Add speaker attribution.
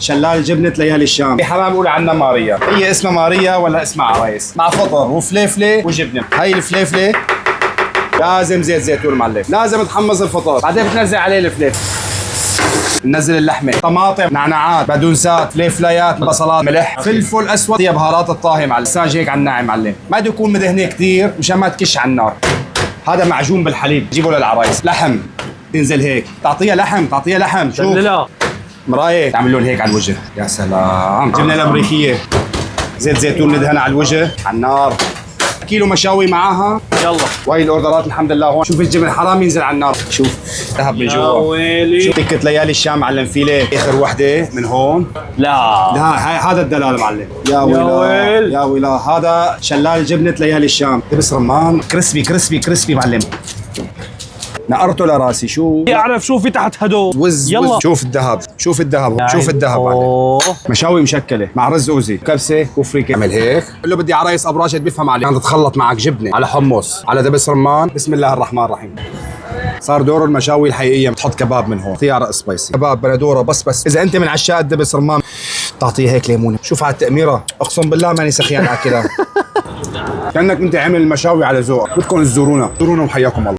Speaker 1: شلال جبنة ليالي الشام. في حمام بيقول عنا ماريا، هي اسمها ماريا ولا اسمها عرايس، مع فطر وفليفله وجبنه. هاي الفليفله لازم زيت زيتون معلم، لازم تحمص الفطر، بعدين بتنزل عليه الفليف. ننزل اللحمه، طماطم، نعناعات، بدونسات، فليفليات، بصلات، ملح، فلفل اسود، هي بهارات الطاهي معلم. ساج هيك على الناعم معلم، ما بده يكون مدهنه كثير مشان ما تكش على النار. هذا معجون بالحليب، جيبه للعرايس. لحم تنزل هيك، تعطيها لحم، تعطيها لحم. شوف
Speaker 2: لا
Speaker 1: مرايه تعمل لون هيك على الوجه، يا سلام. جبنه الامريكيه، زيت زيتون ندهنها على الوجه على النار. كيلو مشاوي معاها.
Speaker 2: يلا
Speaker 1: وهي الاوردرات الحمد لله هون. شوف الجبن حرام ينزل على النار. شوف ذهب من
Speaker 2: يا
Speaker 1: جوا.
Speaker 2: ويلي.
Speaker 1: شوف تكة ليالي الشام معلم، فيليه اخر وحده من هون.
Speaker 2: لا
Speaker 1: لا هذا الدلال معلم. يا
Speaker 2: ويل.
Speaker 1: ويلا يا ويلا. هذا شلال جبنة ليالي الشام، دبس رمان كريسبي كريسبي كريسبي معلم. نقرته لراسي. شو
Speaker 2: اعرف شو في تحت هدول.
Speaker 1: وز
Speaker 2: يلا
Speaker 1: وز. شوف الذهب، شوف الذهب، شوف الذهب معلم.
Speaker 2: أوه.
Speaker 1: مشاوي مشكله مع رز اوزي، كبسه وفريكه. اعمل هيك، قول له بدي عرايس ابراجة بيفهم عليك. يعني تتخلط معك جبنه على حمص على دبس رمان. بسم الله الرحمن الرحيم. صار دور المشاوي الحقيقيه. بتحط كباب من هون، خيار سبايسي، كباب بندوره. بس اذا انت من عشاق الدبس رمان تعطيه هيك ليمونه. شوف على التأميرة، اقسم بالله ماني سخيان على كده. كانك انت عامل المشاوي على ذوق. بدكم تزورونا، زورونا وحياكم الله.